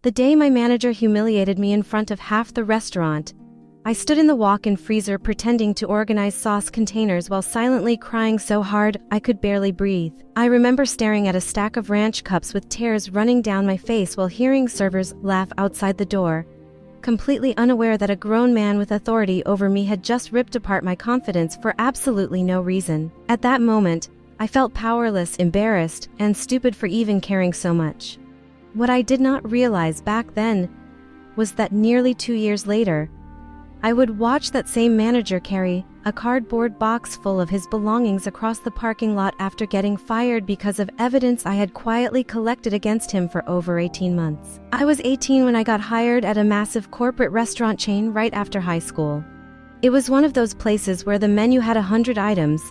The day my manager humiliated me in front of half the restaurant, I stood in the walk-in freezer pretending to organize sauce containers while silently crying so hard I could barely breathe. I remember staring at a stack of ranch cups with tears running down my face while hearing servers laugh outside the door, completely unaware that a grown man with authority over me had just ripped apart my confidence for absolutely no reason. At that moment, I felt powerless, embarrassed, and stupid for even caring so much. What I did not realize back then was that nearly 2 years later, I would watch that same manager carry a cardboard box full of his belongings across the parking lot after getting fired because of evidence I had quietly collected against him for over 18 months. I was 18 when I got hired at a massive corporate restaurant chain right after high school. It was one of those places where the menu had 100 items,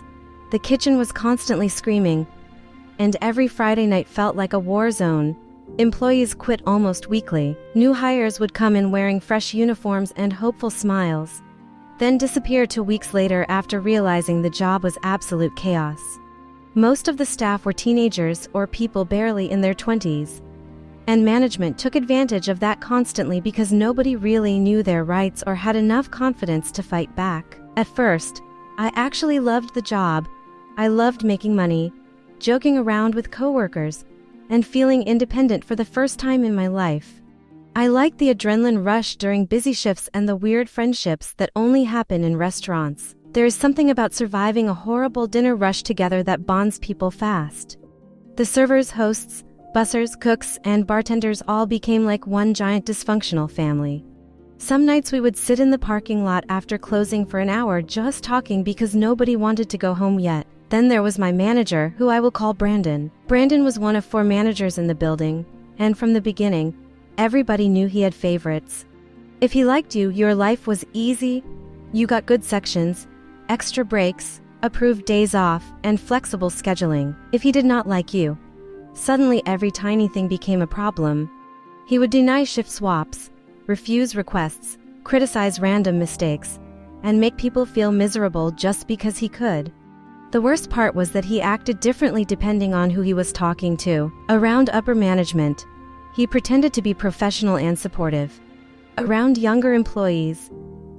the kitchen was constantly screaming, and every Friday night felt like a war zone. Employees quit almost weekly. New hires would come in wearing fresh uniforms and hopeful smiles, then disappear 2 weeks later after realizing the job was absolute chaos. Most of the staff were teenagers or people barely in their 20s, and management took advantage of that constantly because nobody really knew their rights or had enough confidence to fight back. At first, I actually loved the job. I loved making money, joking around with coworkers, and feeling independent for the first time in my life. I liked the adrenaline rush during busy shifts and the weird friendships that only happen in restaurants. There is something about surviving a horrible dinner rush together that bonds people fast. The servers, hosts, bussers, cooks, and bartenders all became like one giant dysfunctional family. Some nights we would sit in the parking lot after closing for an hour just talking because nobody wanted to go home yet. Then there was my manager, who I will call Brandon. Brandon was one of 4 managers in the building, and from the beginning, everybody knew he had favorites. If he liked you, your life was easy. You got good sections, extra breaks, approved days off, and flexible scheduling. If he did not like you, suddenly every tiny thing became a problem. He would deny shift swaps, refuse requests, criticize random mistakes, and make people feel miserable just because he could. The worst part was that he acted differently depending on who he was talking to. Around upper management, he pretended to be professional and supportive. Around younger employees,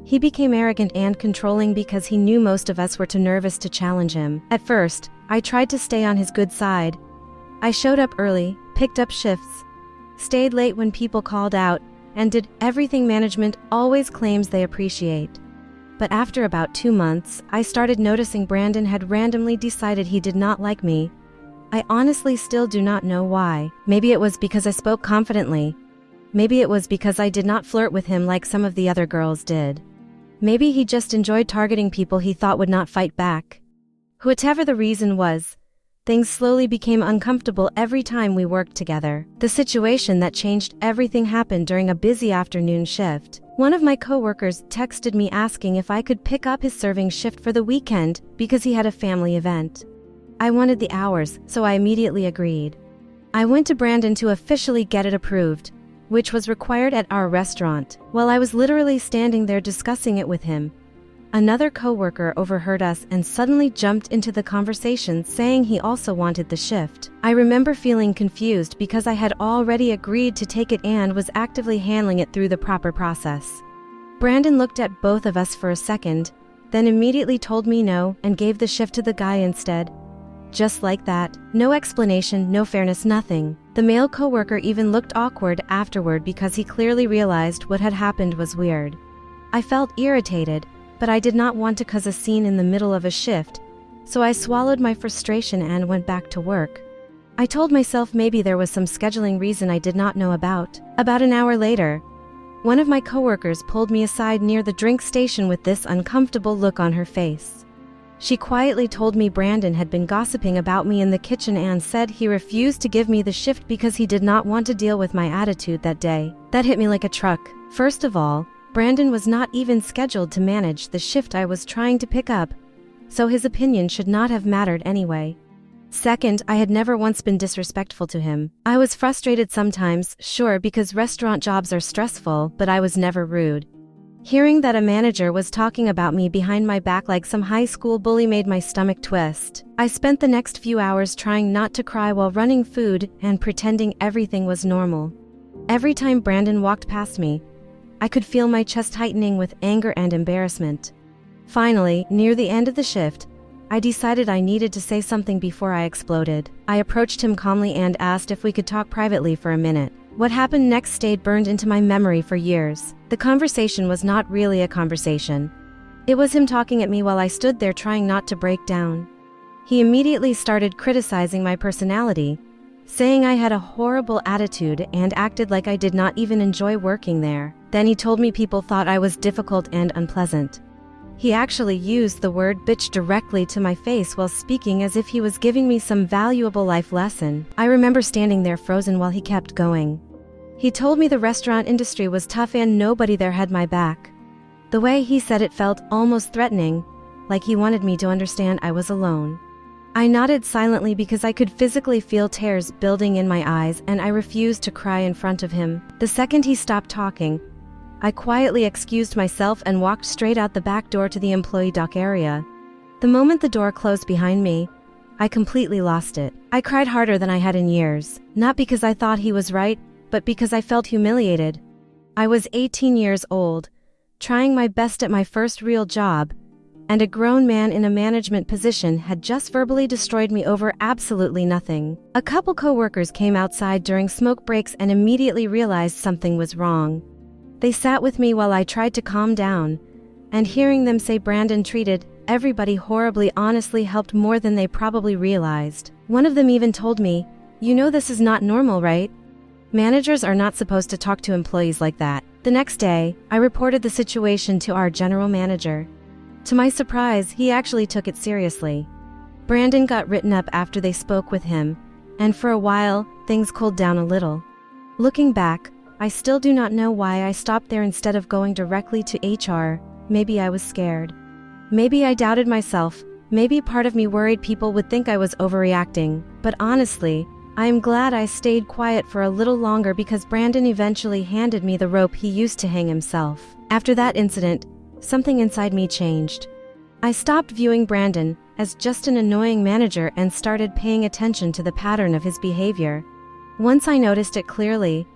he became arrogant and controlling because he knew most of us were too nervous to challenge him. At first, I tried to stay on his good side. I showed up early, picked up shifts, stayed late when people called out, and did everything management always claims they appreciate. But after about 2 months, I started noticing Brandon had randomly decided he did not like me. I honestly still do not know why. Maybe it was because I spoke confidently. Maybe it was because I did not flirt with him like some of the other girls did. Maybe he just enjoyed targeting people he thought would not fight back. Whatever the reason was, things slowly became uncomfortable every time we worked together. The situation that changed everything happened during a busy afternoon shift. One of my coworkers texted me asking if I could pick up his serving shift for the weekend because he had a family event. I wanted the hours, so I immediately agreed. I went to Brandon to officially get it approved, which was required at our restaurant. While I was literally standing there discussing it with him, another coworker overheard us and suddenly jumped into the conversation saying he also wanted the shift. I remember feeling confused because I had already agreed to take it and was actively handling it through the proper process. Brandon looked at both of us for a second, then immediately told me no and gave the shift to the guy instead. Just like that. No explanation, no fairness, nothing. The male coworker even looked awkward afterward because he clearly realized what had happened was weird. I felt irritated, but I did not want to cause a scene in the middle of a shift, so I swallowed my frustration and went back to work. I told myself maybe there was some scheduling reason I did not know about. About an hour later, one of my coworkers pulled me aside near the drink station with this uncomfortable look on her face. She quietly told me Brandon had been gossiping about me in the kitchen and said he refused to give me the shift because he did not want to deal with my attitude that day. That hit me like a truck. First of all, Brandon was not even scheduled to manage the shift I was trying to pick up, so his opinion should not have mattered anyway. Second, I had never once been disrespectful to him. I was frustrated sometimes, sure, because restaurant jobs are stressful, but I was never rude. Hearing that a manager was talking about me behind my back like some high school bully made my stomach twist. I spent the next few hours trying not to cry while running food and pretending everything was normal. Every time Brandon walked past me, I could feel my chest tightening with anger and embarrassment. Finally, near the end of the shift, I decided I needed to say something before I exploded. I approached him calmly and asked if we could talk privately for a minute. What happened next stayed burned into my memory for years. The conversation was not really a conversation. It was him talking at me while I stood there trying not to break down. He immediately started criticizing my personality, saying I had a horrible attitude and acted like I did not even enjoy working there. Then he told me people thought I was difficult and unpleasant. He actually used the word bitch directly to my face while speaking as if he was giving me some valuable life lesson. I remember standing there frozen while he kept going. He told me the restaurant industry was tough and nobody there had my back. The way he said it felt almost threatening, like he wanted me to understand I was alone. I nodded silently because I could physically feel tears building in my eyes and I refused to cry in front of him. The second he stopped talking, I quietly excused myself and walked straight out the back door to the employee dock area. The moment the door closed behind me, I completely lost it. I cried harder than I had in years, not because I thought he was right, but because I felt humiliated. I was 18 years old, trying my best at my first real job, and a grown man in a management position had just verbally destroyed me over absolutely nothing. A couple co-workers came outside during smoke breaks and immediately realized something was wrong. They sat with me while I tried to calm down, and hearing them say Brandon treated everybody horribly honestly helped more than they probably realized. One of them even told me, "You know this is not normal, right? Managers are not supposed to talk to employees like that." The next day, I reported the situation to our general manager. To my surprise, he actually took it seriously. Brandon got written up after they spoke with him, and for a while, things cooled down a little. Looking back, I still do not know why I stopped there instead of going directly to HR. Maybe I was scared. Maybe I doubted myself. Maybe part of me worried people would think I was overreacting. But honestly, I am glad I stayed quiet for a little longer because Brandon eventually handed me the rope he used to hang himself. After that incident, something inside me changed. I stopped viewing Brandon as just an annoying manager and started paying attention to the pattern of his behavior. Once I noticed it clearly,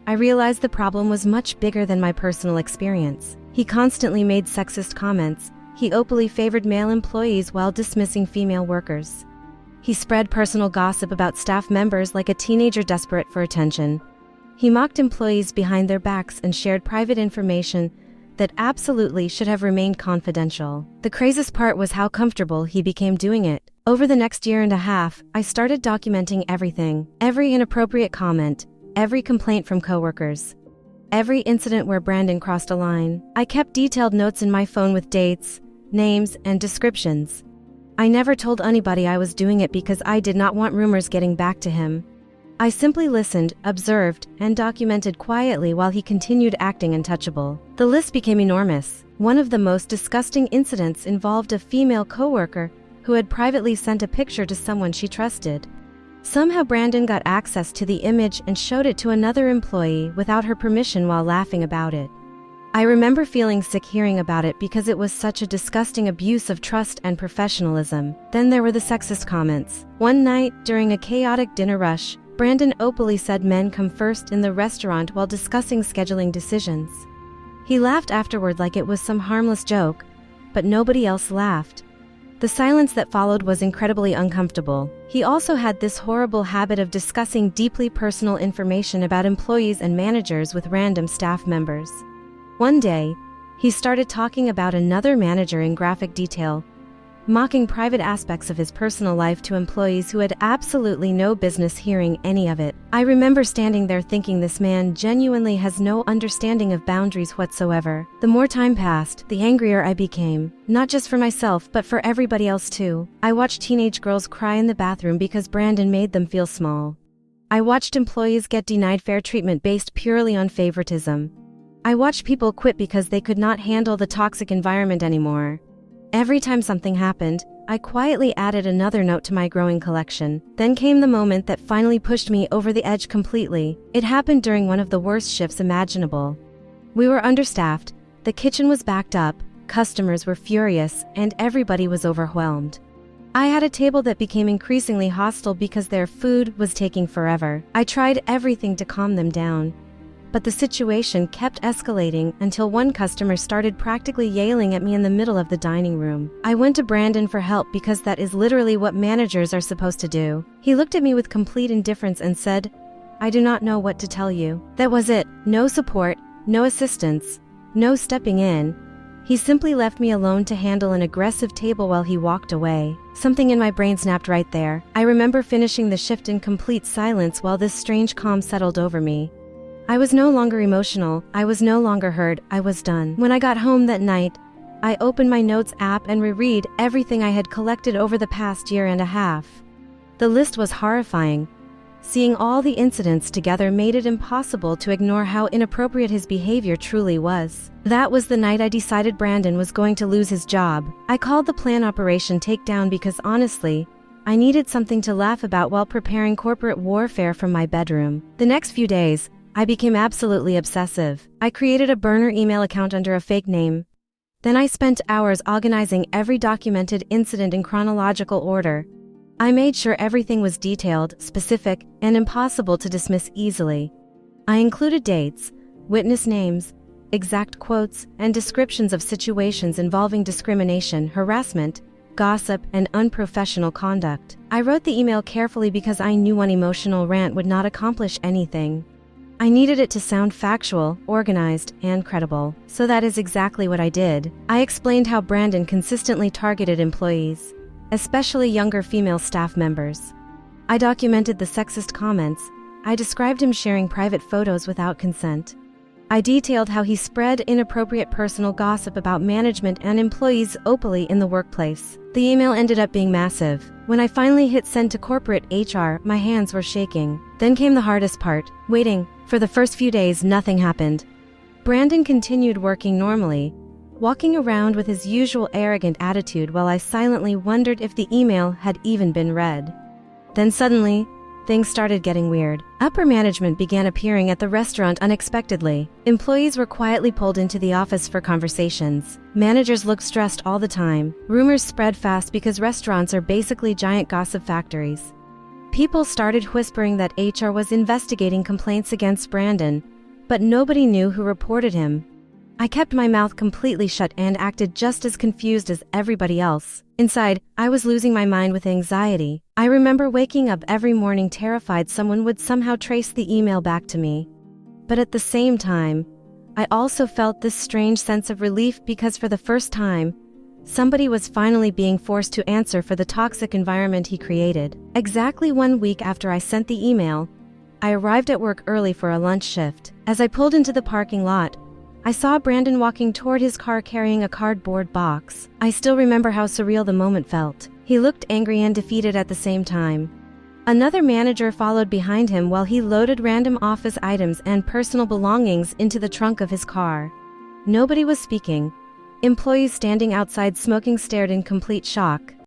I realized the problem was much bigger than my personal experience. He constantly made sexist comments. He openly favored male employees while dismissing female workers. He spread personal gossip about staff members like a teenager desperate for attention. He mocked employees behind their backs and shared private information that absolutely should have remained confidential. The craziest part was how comfortable he became doing it. Over the next year and a half, I started documenting everything, every inappropriate comment, every complaint from coworkers, every incident where Brandon crossed a line. I kept detailed notes in my phone with dates, names, and descriptions. I never told anybody I was doing it because I did not want rumors getting back to him. I simply listened, observed, and documented quietly while he continued acting untouchable. The list became enormous. One of the most disgusting incidents involved a female coworker who had privately sent a picture to someone she trusted. Somehow Brandon got access to the image and showed it to another employee without her permission while laughing about it. I remember feeling sick hearing about it because it was such a disgusting abuse of trust and professionalism. Then there were the sexist comments. One night, during a chaotic dinner rush, Brandon openly said men come first in the restaurant while discussing scheduling decisions. He laughed afterward like it was some harmless joke, but nobody else laughed. The silence that followed was incredibly uncomfortable. He also had this horrible habit of discussing deeply personal information about employees and managers with random staff members. One day, he started talking about another manager in graphic detail, mocking private aspects of his personal life to employees who had absolutely no business hearing any of it. I remember standing there thinking this man genuinely has no understanding of boundaries whatsoever. The more time passed, the angrier I became, not just for myself but for everybody else too. I watched teenage girls cry in the bathroom because Brandon made them feel small. I watched employees get denied fair treatment based purely on favoritism. I watched people quit because they could not handle the toxic environment anymore. Every time something happened, I quietly added another note to my growing collection. Then came the moment that finally pushed me over the edge completely. It happened during one of the worst shifts imaginable. We were understaffed, the kitchen was backed up, customers were furious, and everybody was overwhelmed. I had a table that became increasingly hostile because their food was taking forever. I tried everything to calm them down. but the situation kept escalating until one customer started practically yelling at me in the middle of the dining room. I went to Brandon for help because that is literally what managers are supposed to do. He looked at me with complete indifference and said, "I do not know what to tell you." That was it. No support, no assistance, no stepping in. He simply left me alone to handle an aggressive table while he walked away. Something in my brain snapped right there. I remember finishing the shift in complete silence while this strange calm settled over me. I was no longer emotional, I was no longer hurt, I was done. When I got home that night, I opened my notes app and reread everything I had collected over the past year and a half. The list was horrifying. Seeing all the incidents together made it impossible to ignore how inappropriate his behavior truly was. That was the night I decided Brandon was going to lose his job. I called the plan Operation Takedown because honestly, I needed something to laugh about while preparing corporate warfare from my bedroom. The next few days, I became absolutely obsessive. I created a burner email account under a fake name. Then I spent hours organizing every documented incident in chronological order. I made sure everything was detailed, specific, and impossible to dismiss easily. I included dates, witness names, exact quotes, and descriptions of situations involving discrimination, harassment, gossip, and unprofessional conduct. I wrote the email carefully because I knew one emotional rant would not accomplish anything. I needed it to sound factual, organized, and credible. So that is exactly what I did. I explained how Brandon consistently targeted employees, especially younger female staff members. I documented the sexist comments. I described him sharing private photos without consent. I detailed how he spread inappropriate personal gossip about management and employees openly in the workplace. The email ended up being massive. When I finally hit send to corporate HR, my hands were shaking. Then came the hardest part, waiting. For the first few days, nothing happened. Brandon continued working normally, walking around with his usual arrogant attitude while I silently wondered if the email had even been read. Then suddenly, things started getting weird. Upper management began appearing at the restaurant unexpectedly. Employees were quietly pulled into the office for conversations. Managers looked stressed all the time. Rumors spread fast because restaurants are basically giant gossip factories. People started whispering that HR was investigating complaints against Brandon, but nobody knew who reported him. I kept my mouth completely shut and acted just as confused as everybody else. Inside, I was losing my mind with anxiety. I remember waking up every morning terrified someone would somehow trace the email back to me. But at the same time, I also felt this strange sense of relief because for the first time, somebody was finally being forced to answer for the toxic environment he created. Exactly 1 week after I sent the email, I arrived at work early for a lunch shift. As I pulled into the parking lot, I saw Brandon walking toward his car carrying a cardboard box. I still remember how surreal the moment felt. He looked angry and defeated at the same time. Another manager followed behind him while he loaded random office items and personal belongings into the trunk of his car. Nobody was speaking. Employees standing outside smoking stared in complete shock.